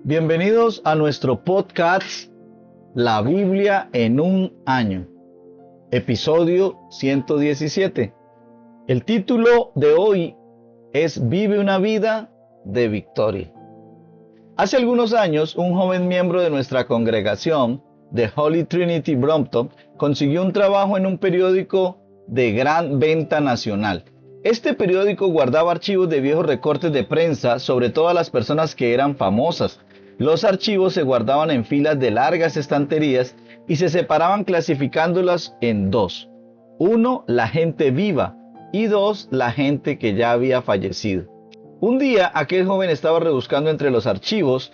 Bienvenidos a nuestro podcast La Biblia en un año, episodio 117. El título de hoy es Vive una vida de victoria. Hace algunos años, un joven miembro de nuestra congregación, de Holy Trinity Brompton, consiguió un trabajo en un periódico de gran venta nacional. Este periódico guardaba archivos de viejos recortes de prensa sobre todas las personas que eran famosas. Los archivos se guardaban en filas de largas estanterías y se separaban clasificándolas en dos. 1, la gente viva, y 2, la gente que ya había fallecido. Un día, aquel joven estaba rebuscando entre los archivos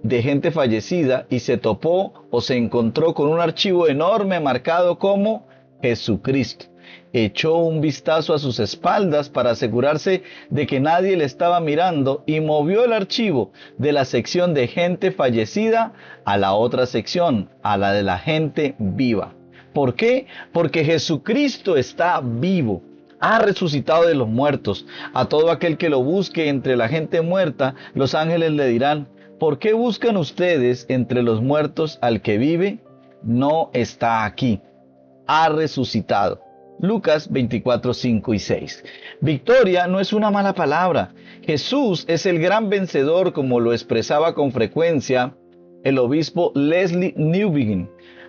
de gente fallecida y se topó o se encontró con un archivo enorme marcado como Jesucristo. Echó un vistazo a sus espaldas para asegurarse de que nadie le estaba mirando y movió el archivo de la sección de gente fallecida a la otra sección, a la de la gente viva. ¿Por qué? Porque Jesucristo está vivo. Ha resucitado de los muertos. A todo aquel que lo busque entre la gente muerta, los ángeles le dirán: ¿por qué buscan ustedes entre los muertos al que vive? No está aquí. Ha resucitado. Lucas 24, 5 y 6. Victoria no es una mala palabra. Jesús es el gran vencedor, como lo expresaba con frecuencia el obispo Leslie Newbigin.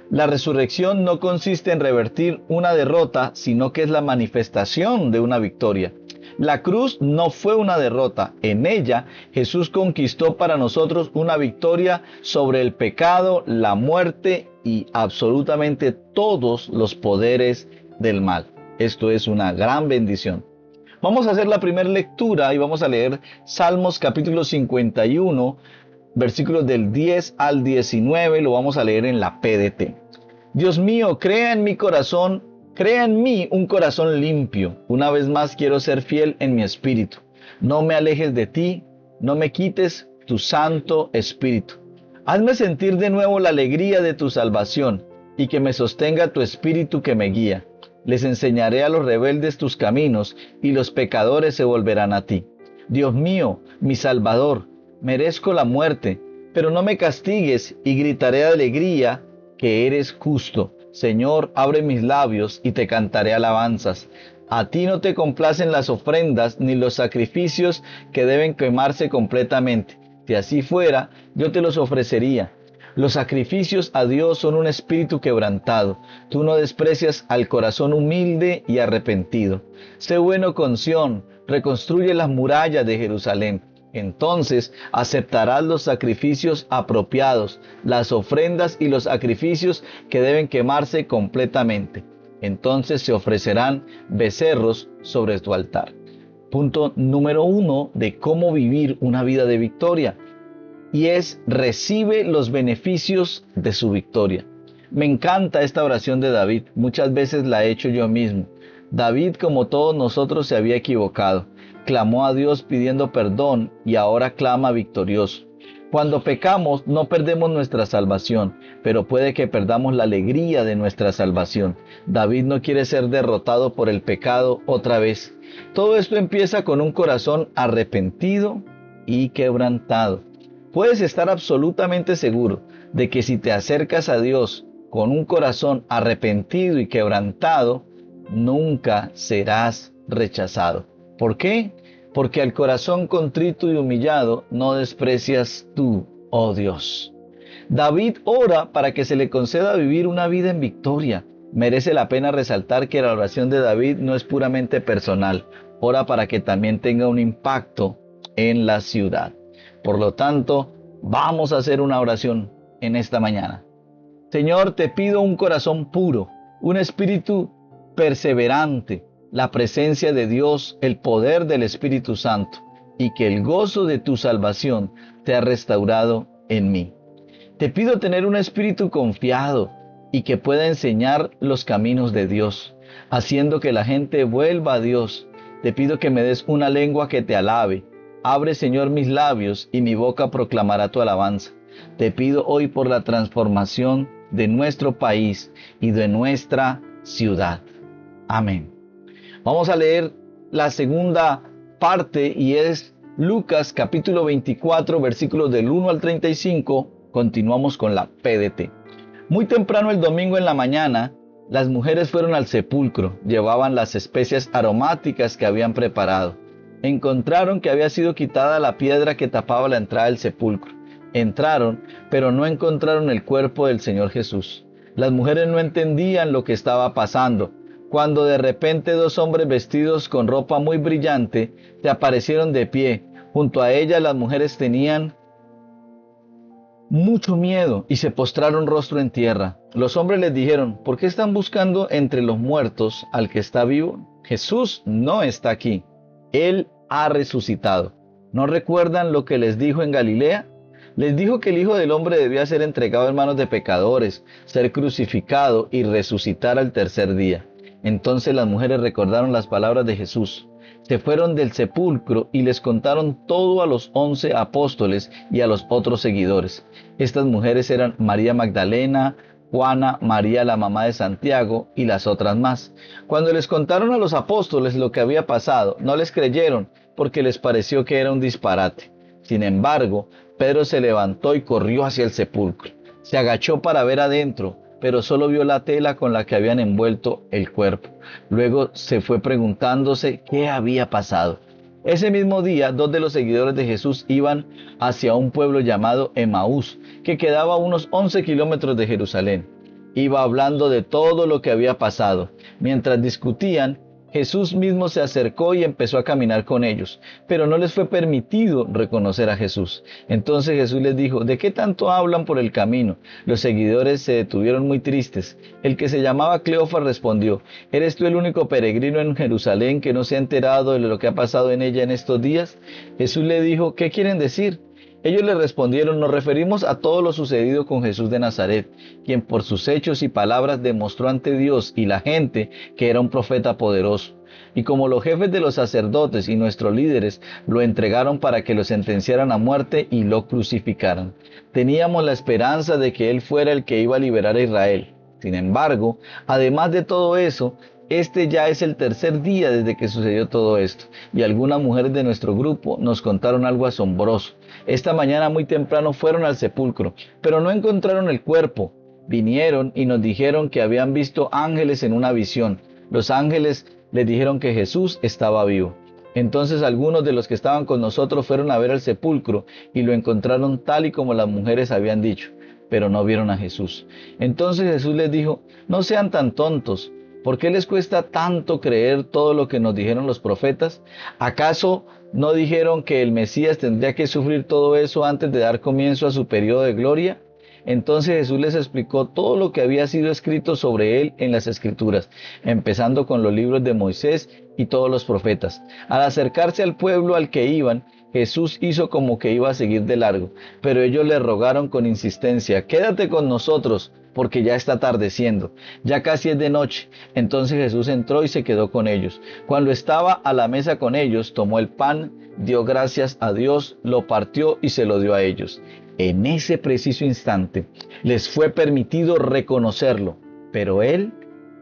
La resurrección no consiste en revertir una derrota, sino que es la manifestación de una victoria. La cruz no fue una derrota. En ella, Jesús conquistó para nosotros una victoria sobre el pecado, la muerte y absolutamente todos los poderes del mal. Esto es una gran bendición. Vamos a hacer la primera lectura y vamos a leer Salmos capítulo 51, versículos del 10 al 19. Lo vamos a leer en la PDT. Dios mío, crea en mí un corazón limpio. Una vez más quiero ser fiel en mi espíritu. No me alejes de ti, no me quites tu Santo Espíritu. Hazme sentir de nuevo la alegría de tu salvación y que me sostenga tu espíritu que me guía. Les enseñaré a los rebeldes tus caminos y los pecadores se volverán a ti. Dios mío, mi Salvador, merezco la muerte, pero no me castigues y gritaré de alegría que eres justo. Señor, abre mis labios y te cantaré alabanzas. A ti no te complacen las ofrendas ni los sacrificios que deben quemarse completamente. Si así fuera, yo te los ofrecería. Los sacrificios a Dios son un espíritu quebrantado. Tú no desprecias al corazón humilde y arrepentido. Sé bueno con Sión, reconstruye las murallas de Jerusalén. Entonces aceptarás los sacrificios apropiados, las ofrendas y los sacrificios que deben quemarse completamente. Entonces se ofrecerán becerros sobre tu altar. Punto número 1 de cómo vivir una vida de victoria. Y es: recibe los beneficios de su victoria. Me encanta esta oración de David. Muchas veces la he hecho yo mismo. David, como todos nosotros, se había equivocado. Clamó a Dios pidiendo perdón y ahora clama victorioso. Cuando pecamos no perdemos nuestra salvación, pero puede que perdamos la alegría de nuestra salvación. David no quiere ser derrotado por el pecado otra vez. Todo esto empieza con un corazón arrepentido y quebrantado. Puedes estar absolutamente seguro de que si te acercas a Dios con un corazón arrepentido y quebrantado, nunca serás rechazado. ¿Por qué? Porque al corazón contrito y humillado no desprecias tú, oh Dios. David ora para que se le conceda vivir una vida en victoria. Merece la pena resaltar que la oración de David no es puramente personal. Ora para que también tenga un impacto en la ciudad. Por lo tanto, vamos a hacer una oración en esta mañana. Señor, te pido un corazón puro, un espíritu perseverante, la presencia de Dios, el poder del Espíritu Santo, y que el gozo de tu salvación te ha restaurado en mí. Te pido tener un espíritu confiado y que pueda enseñar los caminos de Dios, haciendo que la gente vuelva a Dios. Te pido que me des una lengua que te alabe. Abre, Señor, mis labios y mi boca proclamará tu alabanza. Te pido hoy por la transformación de nuestro país y de nuestra ciudad. Amén. Vamos a leer la segunda parte y es Lucas capítulo 24, versículos del 1 al 35, continuamos con la PDT. Muy temprano el domingo en la mañana, las mujeres fueron al sepulcro, llevaban las especias aromáticas que habían preparado. Encontraron que había sido quitada la piedra que tapaba la entrada del sepulcro. Entraron, pero no encontraron el cuerpo del Señor Jesús. Las mujeres no entendían lo que estaba pasando, cuando de repente dos hombres vestidos con ropa muy brillante se aparecieron de pie. Junto a ellas las mujeres tenían mucho miedo y se postraron rostro en tierra. Los hombres les dijeron: ¿por qué están buscando entre los muertos al que está vivo? Jesús no está aquí. Él ha resucitado. ¿No recuerdan lo que les dijo en Galilea? Les dijo que el Hijo del Hombre debía ser entregado en manos de pecadores, ser crucificado y resucitar al tercer día. Entonces las mujeres recordaron las palabras de Jesús. Se fueron del sepulcro y les contaron todo a los 11 apóstoles y a los otros seguidores. Estas mujeres eran María Magdalena, Juana, María la mamá de Santiago y las otras más. Cuando les contaron a los apóstoles lo que había pasado, no les creyeron porque les pareció que era un disparate. Sin embargo, Pedro se levantó y corrió hacia el sepulcro. Se agachó para ver adentro, pero solo vio la tela con la que habían envuelto el cuerpo. Luego se fue preguntándose qué había pasado. Ese mismo día, dos de los seguidores de Jesús iban hacia un pueblo llamado Emaús, que quedaba a unos 11 kilómetros de Jerusalén. Iba hablando de todo lo que había pasado. Mientras discutían, Jesús mismo se acercó y empezó a caminar con ellos, pero no les fue permitido reconocer a Jesús. Entonces Jesús les dijo: ¿de qué tanto hablan por el camino? Los seguidores se detuvieron muy tristes. El que se llamaba Cleofas respondió: ¿eres tú el único peregrino en Jerusalén que no se ha enterado de lo que ha pasado en ella en estos días? Jesús le dijo: ¿qué quieren decir? Ellos le respondieron: nos referimos a todo lo sucedido con Jesús de Nazaret, quien por sus hechos y palabras demostró ante Dios y la gente que era un profeta poderoso. Y como los jefes de los sacerdotes y nuestros líderes lo entregaron para que lo sentenciaran a muerte y lo crucificaran, teníamos la esperanza de que él fuera el que iba a liberar a Israel. Sin embargo, además de todo eso, este ya es el tercer día desde que sucedió todo esto, y algunas mujeres de nuestro grupo nos contaron algo asombroso. Esta mañana muy temprano fueron al sepulcro, pero no encontraron el cuerpo. Vinieron y nos dijeron que habían visto ángeles en una visión. Los ángeles les dijeron que Jesús estaba vivo. Entonces algunos de los que estaban con nosotros fueron a ver al sepulcro y lo encontraron tal y como las mujeres habían dicho, pero no vieron a Jesús. Entonces Jesús les dijo: no sean tan tontos. ¿Por qué les cuesta tanto creer todo lo que nos dijeron los profetas? ¿Acaso no dijeron que el Mesías tendría que sufrir todo eso antes de dar comienzo a su periodo de gloria? Entonces Jesús les explicó todo lo que había sido escrito sobre él en las Escrituras, empezando con los libros de Moisés y todos los profetas. Al acercarse al pueblo al que iban, Jesús hizo como que iba a seguir de largo, pero ellos le rogaron con insistencia: quédate con nosotros, porque ya está atardeciendo, ya casi es de noche. Entonces Jesús entró y se quedó con ellos. Cuando estaba a la mesa con ellos, tomó el pan, dio gracias a Dios, lo partió y se lo dio a ellos. En ese preciso instante les fue permitido reconocerlo, pero él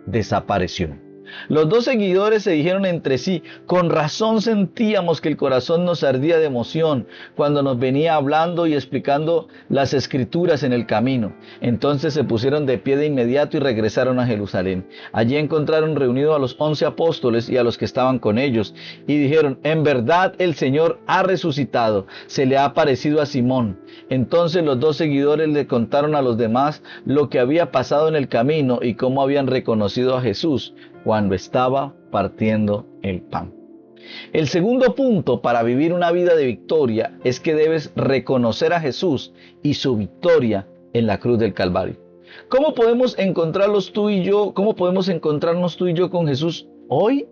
desapareció. Los dos seguidores se dijeron entre sí: con razón sentíamos que el corazón nos ardía de emoción cuando nos venía hablando y explicando las Escrituras en el camino. Entonces se pusieron de pie de inmediato y regresaron a Jerusalén. Allí encontraron reunidos a los 11 apóstoles y a los que estaban con ellos, y dijeron: en verdad el Señor ha resucitado, se le ha aparecido a Simón. Entonces los dos seguidores le contaron a los demás lo que había pasado en el camino y cómo habían reconocido a Jesús cuando estaba partiendo el pan. El segundo punto para vivir una vida de victoria es que debes reconocer a Jesús y su victoria en la cruz del Calvario. ¿Cómo podemos encontrarnos tú y yo con Jesús hoy?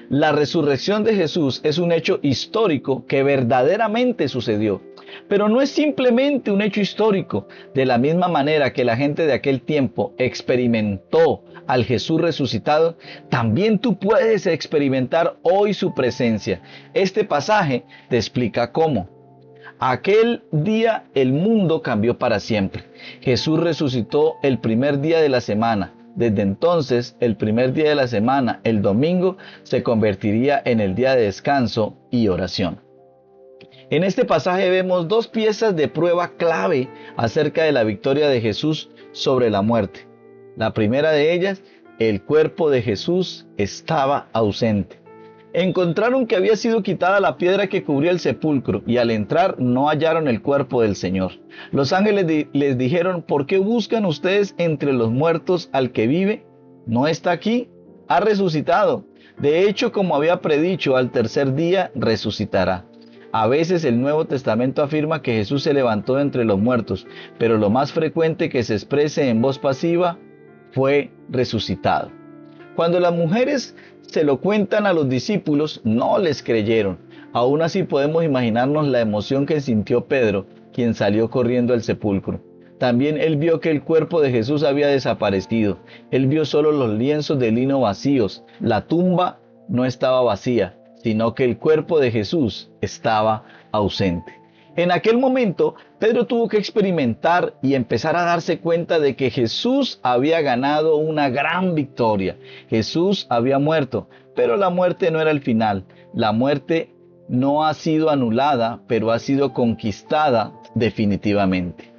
La resurrección de Jesús es un hecho histórico que verdaderamente sucedió. Pero no es simplemente un hecho histórico. De la misma manera que la gente de aquel tiempo experimentó al Jesús resucitado, también tú puedes experimentar hoy su presencia. Este pasaje te explica cómo. Aquel día el mundo cambió para siempre. Jesús resucitó el primer día de la semana. Desde entonces, el primer día de la semana, el domingo, se convertiría en el día de descanso y oración. En este pasaje vemos dos piezas de prueba clave acerca de la victoria de Jesús sobre la muerte. La primera de ellas, el cuerpo de Jesús estaba ausente. Encontraron que había sido quitada la piedra que cubría el sepulcro y al entrar no hallaron el cuerpo del Señor. Los ángeles les dijeron: ¿por qué buscan ustedes entre los muertos al que vive? No está aquí, ha resucitado. De hecho, como había predicho, al tercer día resucitará. A veces el Nuevo Testamento afirma que Jesús se levantó de entre los muertos, pero lo más frecuente que se exprese en voz pasiva fue resucitado. Cuando las mujeres se lo cuentan a los discípulos, no les creyeron. Aún así podemos imaginarnos la emoción que sintió Pedro, quien salió corriendo al sepulcro. También él vio que el cuerpo de Jesús había desaparecido. Él vio solo los lienzos de lino vacíos. La tumba no estaba vacía, sino que el cuerpo de Jesús estaba ausente. En aquel momento, Pedro tuvo que experimentar y empezar a darse cuenta de que Jesús había ganado una gran victoria. Jesús había muerto, pero la muerte no era el final. La muerte no ha sido anulada, pero ha sido conquistada definitivamente.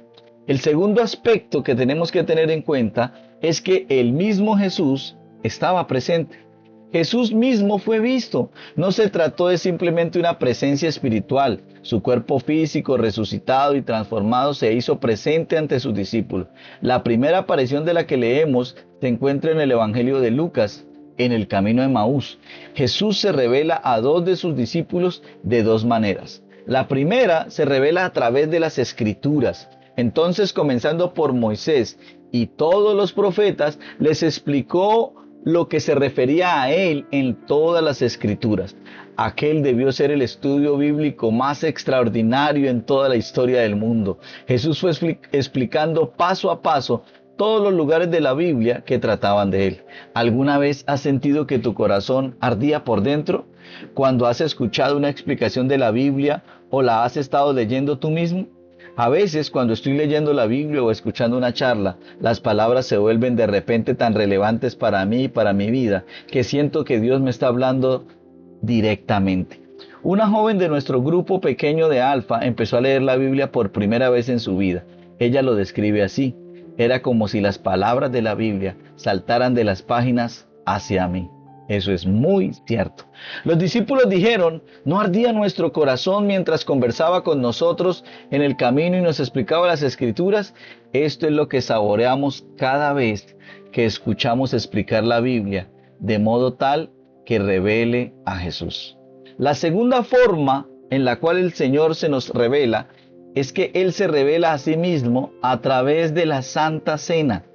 El segundo aspecto que tenemos que tener en cuenta es que el mismo Jesús estaba presente. Jesús mismo fue visto. No se trató de simplemente una presencia espiritual. Su cuerpo físico, resucitado y transformado, se hizo presente ante sus discípulos. La primera aparición de la que leemos se encuentra en el Evangelio de Lucas, en el camino de Emaús. Jesús se revela a dos de sus discípulos de dos maneras. La primera se revela a través de las Escrituras. Entonces, comenzando por Moisés y todos los profetas, les explicó lo que se refería a él en todas las Escrituras. Aquel debió ser el estudio bíblico más extraordinario en toda la historia del mundo. Jesús fue explicando paso a paso todos los lugares de la Biblia que trataban de él. ¿Alguna vez has sentido que tu corazón ardía por dentro cuando has escuchado una explicación de la Biblia o la has estado leyendo tú mismo? A veces, cuando estoy leyendo la Biblia o escuchando una charla, las palabras se vuelven de repente tan relevantes para mí y para mi vida, que siento que Dios me está hablando directamente. Una joven de nuestro grupo pequeño de Alfa empezó a leer la Biblia por primera vez en su vida. Ella lo describe así: era como si las palabras de la Biblia saltaran de las páginas hacia mí. Eso es muy cierto. Los discípulos dijeron: ¿no ardía nuestro corazón mientras conversaba con nosotros en el camino y nos explicaba las Escrituras? Esto es lo que saboreamos cada vez que escuchamos explicar la Biblia, de modo tal que revele a Jesús. La segunda forma en la cual el Señor se nos revela es que Él se revela a sí mismo a través de la Santa Cena.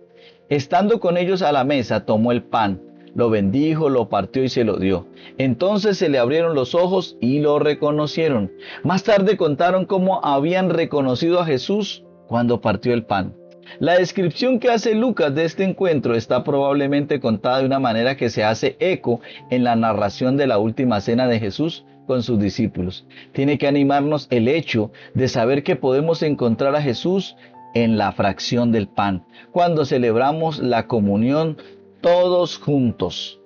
Estando con ellos a la mesa, tomó el pan, lo bendijo, lo partió y se lo dio. Entonces se le abrieron los ojos y lo reconocieron. Más tarde contaron cómo habían reconocido a Jesús cuando partió el pan. La descripción que hace Lucas de este encuentro está probablemente contada de una manera que se hace eco en la narración de la última cena de Jesús con sus discípulos. Tiene que animarnos el hecho de saber que podemos encontrar a Jesús en la fracción del pan, cuando celebramos la comunión todos juntos.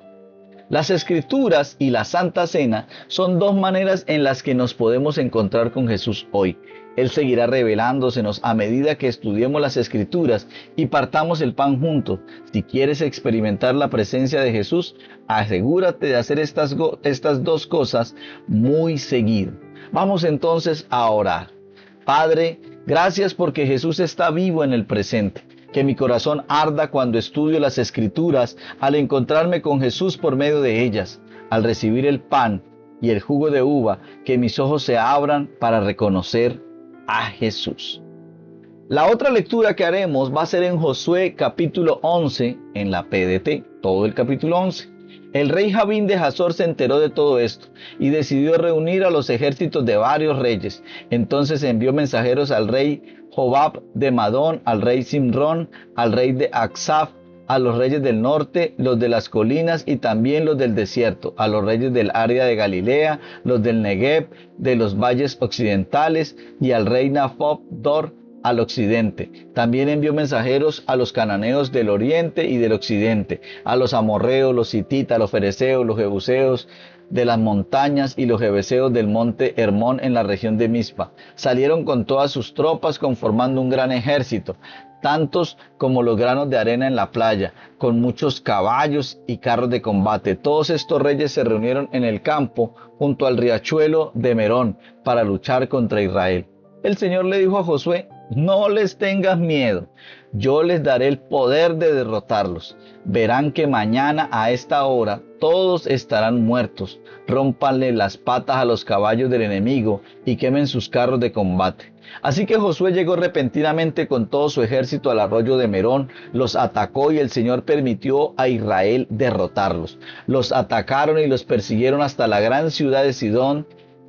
Las Escrituras y la Santa Cena son dos maneras en las que nos podemos encontrar con Jesús hoy. Él seguirá revelándosenos a medida que estudiemos las Escrituras y partamos el pan juntos. Si quieres experimentar la presencia de Jesús, asegúrate de hacer estas dos cosas muy seguido. Vamos entonces a orar. Padre, gracias porque Jesús está vivo en el presente. Que mi corazón arda cuando estudio las Escrituras, al encontrarme con Jesús por medio de ellas. Al recibir el pan y el jugo de uva, que mis ojos se abran para reconocer a Jesús. La otra lectura que haremos va a ser en Josué capítulo 11, en la PDT, todo el capítulo 11. El rey Javín de Hazor se enteró de todo esto y decidió reunir a los ejércitos de varios reyes. Entonces envió mensajeros al rey Jobab de Madón, al rey Simrón, al rey de Aksaf, a los reyes del norte, los de las colinas y también los del desierto, a los reyes del área de Galilea, los del Negev, de los valles occidentales y al rey Nafob-Dor al occidente. También envió mensajeros a los cananeos del oriente y del occidente, a los amorreos, los hititas, los fereceos, los jebuseos, de las montañas y los jebeseos del monte Hermón en la región de Mizpa. Salieron con todas sus tropas conformando un gran ejército, tantos como los granos de arena en la playa, con muchos caballos y carros de combate. Todos estos reyes se reunieron en el campo junto al riachuelo de Merón para luchar contra Israel. El Señor le dijo a Josué: no les tengas miedo, yo les daré el poder de derrotarlos. Verán que mañana a esta hora todos estarán muertos. Rómpanle las patas a los caballos del enemigo y quemen sus carros de combate. Así que Josué llegó repentinamente con todo su ejército al arroyo de Merón, los atacó y el Señor permitió a Israel derrotarlos. Los atacaron y los persiguieron hasta la gran ciudad de Sidón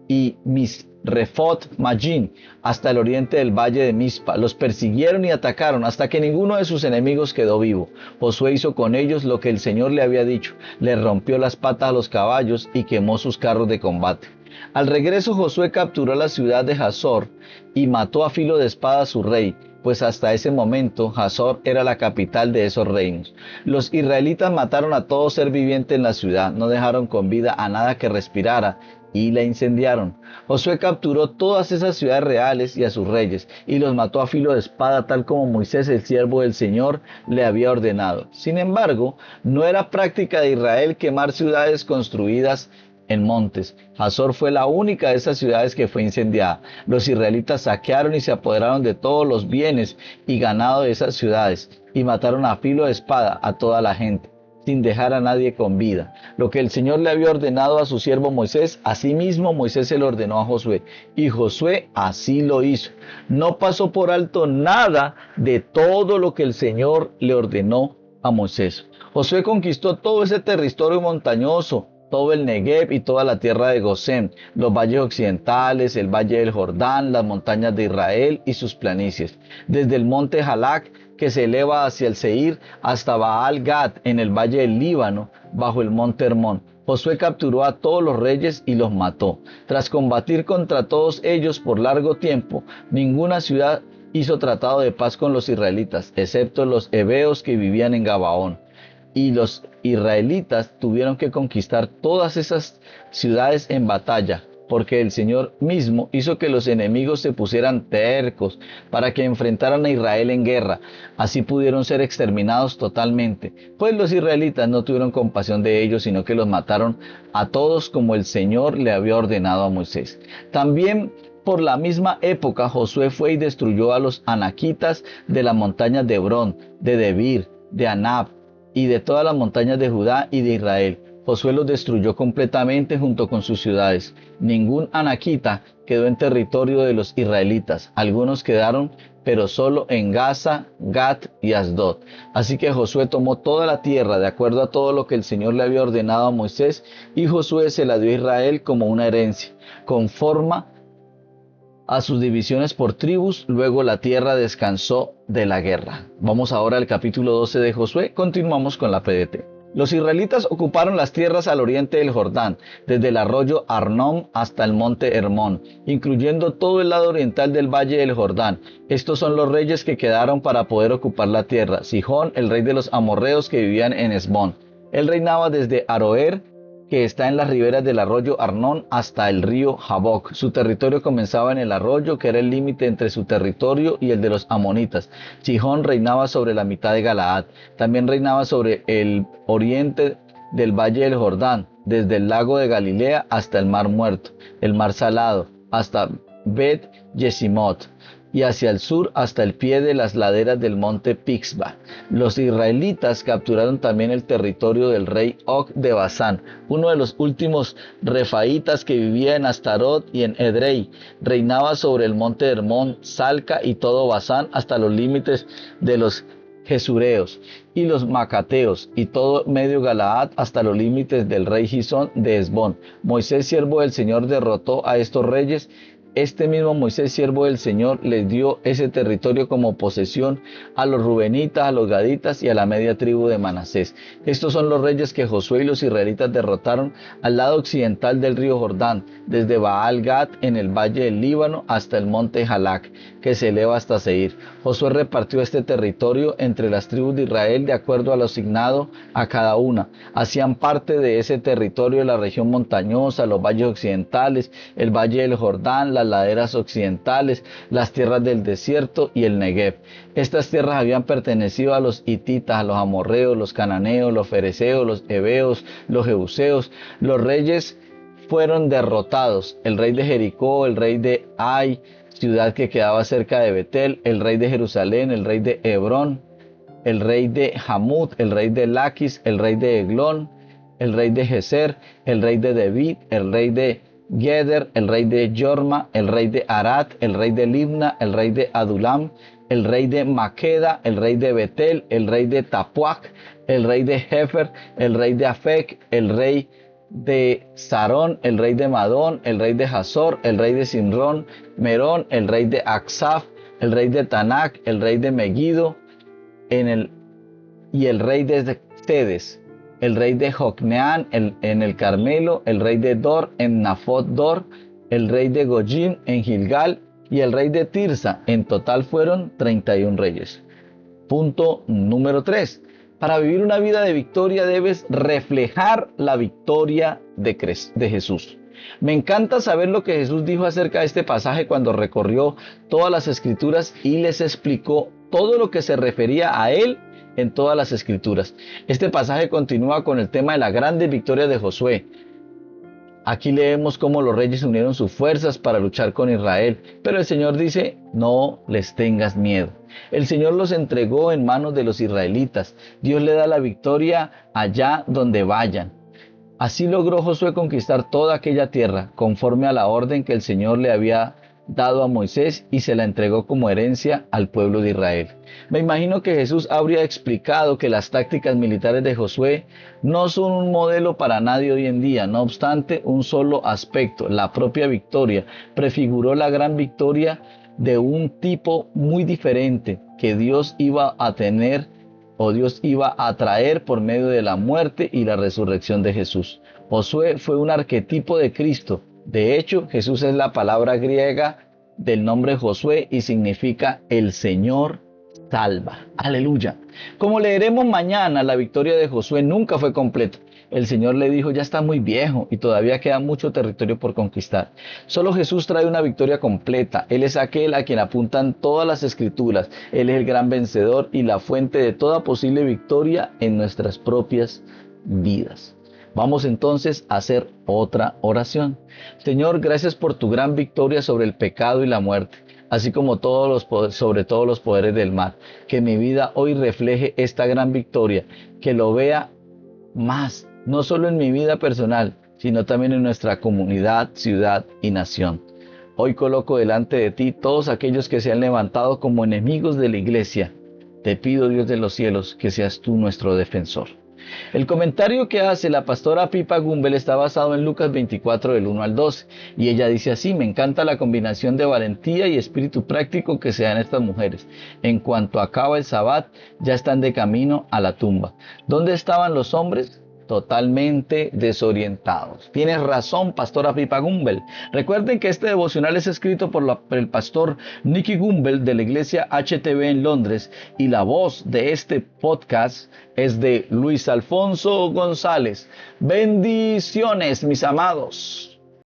y Misrefot Magín, hasta el oriente del valle de Mizpa. Los persiguieron y atacaron hasta que ninguno de sus enemigos quedó vivo. Josué hizo con ellos lo que el Señor le había dicho. Le rompió las patas a los caballos y quemó sus carros de combate. Al regreso Josué capturó la ciudad de Hazor y mató a filo de espada a su rey, pues hasta ese momento Hazor era la capital de esos reinos. Los israelitas mataron a todo ser viviente en la ciudad, no dejaron con vida a nada que respirara y la incendiaron. Josué capturó todas esas ciudades reales y a sus reyes y los mató a filo de espada, tal como Moisés, el siervo del Señor, le había ordenado. Sin embargo, no era práctica de Israel quemar ciudades construidas en montes. Hazor fue la única de esas ciudades que fue incendiada. Los israelitas saquearon y se apoderaron de todos los bienes y ganado de esas ciudades y mataron a filo de espada a toda la gente, sin dejar a nadie con vida. Lo que el Señor le había ordenado a su siervo Moisés, asimismo Moisés se lo ordenó a Josué, y Josué así lo hizo. No pasó por alto nada de todo lo que el Señor le ordenó a Moisés. Josué conquistó todo ese territorio montañoso, todo el Negev y toda la tierra de Gosén, los valles occidentales, el valle del Jordán, las montañas de Israel y sus planicies, desde el monte Jalac, que se eleva hacia el Seir, hasta Baal Gad, en el valle del Líbano, bajo el monte Hermón. Josué capturó a todos los reyes y los mató. Tras combatir contra todos ellos por largo tiempo, ninguna ciudad hizo tratado de paz con los israelitas, excepto los heveos que vivían en Gabaón. Y los israelitas tuvieron que conquistar todas esas ciudades en batalla, porque el Señor mismo hizo que los enemigos se pusieran tercos para que enfrentaran a Israel en guerra. Así pudieron ser exterminados totalmente, pues los israelitas no tuvieron compasión de ellos, sino que los mataron a todos como el Señor le había ordenado a Moisés. También por la misma época Josué fue y destruyó a los anaquitas de las montañas de Hebrón, de Debir, de Anab, y de todas las montañas de Judá y de Israel. Josué los destruyó completamente junto con sus ciudades. Ningún anaquita quedó en territorio de los israelitas. Algunos quedaron, pero solo en Gaza, Gat y Asdod. Así que Josué tomó toda la tierra de acuerdo a todo lo que el Señor le había ordenado a Moisés, y Josué se la dio a Israel como una herencia, conforme a sus divisiones por tribus. Luego la tierra descansó de la guerra. Vamos ahora al capítulo 12 de Josué. Continuamos con la PDT. Los israelitas ocuparon las tierras al oriente del Jordán, desde el arroyo Arnón hasta el monte Hermón, incluyendo todo el lado oriental del valle del Jordán. Estos son los reyes que quedaron para poder ocupar la tierra. Sihón, el rey de los amorreos que vivían en Hesbón. Él reinaba desde Aroer, que está en las riberas del arroyo Arnón, hasta el río Jaboc. Su territorio comenzaba en el arroyo, que era el límite entre su territorio y el de los amonitas. Sihón reinaba sobre la mitad de Galaad. También reinaba sobre el oriente del valle del Jordán, desde el lago de Galilea hasta el mar Muerto, el mar Salado, hasta Bet Yesimot, y hacia el sur hasta el pie de las laderas del monte Pixba. Los israelitas capturaron también el territorio del rey Og de Basán, uno de los últimos refaítas que vivía en Astarot y en Edrei. Reinaba sobre el monte Hermón, Salca y todo Basán, hasta los límites de los Gesureos y los Macateos, y todo medio Galaad hasta los límites del rey Gisón de Hesbón. Moisés, siervo del Señor, derrotó a estos reyes este mismo Moisés, siervo del Señor, les dio ese territorio como posesión a los rubenitas, a los gaditas y a la media tribu de Manasés. Estos son los reyes que Josué y los israelitas derrotaron al lado occidental del río Jordán, desde Baal-Gad en el valle del Líbano hasta el monte Jalac, que se eleva hasta Seir. Josué repartió este territorio entre las tribus de Israel de acuerdo a lo asignado a cada una. Hacían parte de ese territorio la región montañosa, los valles occidentales, el valle del Jordán, las laderas occidentales, las tierras del desierto y el Negev. Estas tierras habían pertenecido a los hititas, a los amorreos, los cananeos, los fereceos, los heveos, los jebuseos. Los reyes fueron derrotados: el rey de Jericó, el rey de Ai, ciudad que quedaba cerca de Betel, el rey de Jerusalén, el rey de Hebrón, el rey de Hamut, el rey de Laquis, el rey de Eglón, el rey de Geser, el rey de David, el rey de Geder, el rey de Yorma, el rey de Arad, el rey de Libna, el rey de Adulam, el rey de Maqueda, el rey de Betel, el rey de Tapuac, el rey de Hefer, el rey de Afec, el rey de Sarón, el rey de Madón, el rey de Hazor, el rey de Simrón, Merón, el rey de Aksaf, el rey de Tanac, el rey de Megiddo, y el rey de Cedes, el rey de Jocneán en el Carmelo, el rey de Dor en Nafot Dor, el rey de Gojim en Gilgal y el rey de Tirsa. En total fueron 31 reyes. Punto número 3. Para vivir una vida de victoria debes reflejar la victoria de Jesús. Me encanta saber lo que Jesús dijo acerca de este pasaje cuando recorrió todas las escrituras y les explicó todo lo que se refería a él en todas las escrituras. Este pasaje continúa con el tema de la grande victoria de Josué. Aquí leemos cómo los reyes unieron sus fuerzas para luchar con Israel, pero el Señor dice: no les tengas miedo. El Señor los entregó en manos de los israelitas. Dios le da la victoria allá donde vayan. Así logró Josué conquistar toda aquella tierra, conforme a la orden que el Señor le había dado a Moisés, y se la entregó como herencia al pueblo de Israel. Me imagino que Jesús habría explicado que las tácticas militares de Josué no son un modelo para nadie hoy en día. No obstante, un solo aspecto, la propia victoria, prefiguró la gran victoria de un tipo muy diferente que Dios iba a tener, o Dios iba a traer por medio de la muerte y la resurrección de Jesús. Josué fue un arquetipo de Cristo. De hecho, Jesús es la palabra griega del nombre Josué y significa el Señor salva. Aleluya. Como leeremos mañana, la victoria de Josué nunca fue completa. El Señor le dijo: ya está muy viejo y todavía queda mucho territorio por conquistar. Solo Jesús trae una victoria completa. Él es aquel a quien apuntan todas las escrituras. Él es el gran vencedor y la fuente de toda posible victoria en nuestras propias vidas. Vamos entonces a hacer otra oración. Señor, gracias por tu gran victoria sobre el pecado y la muerte, así como sobre todos los poderes del mal. Que mi vida hoy refleje esta gran victoria, que lo vea más, no solo en mi vida personal, sino también en nuestra comunidad, ciudad y nación. Hoy coloco delante de ti todos aquellos que se han levantado como enemigos de la iglesia. Te pido, Dios de los cielos, que seas tú nuestro defensor. El comentario que hace la pastora Pippa Gumbel está basado en Lucas 24 del 1 al 12 y ella dice así: me encanta la combinación de valentía y espíritu práctico que se dan estas mujeres. En cuanto acaba el Sabbat, ya están de camino a la tumba. ¿Dónde estaban los hombres? Totalmente desorientados. Tienes razón, pastora Pippa Gumbel. Recuerden que este devocional es escrito por el pastor Nicky Gumbel de la iglesia HTB en Londres, y la voz de este podcast es de Luis Alfonso González. Bendiciones, mis amados.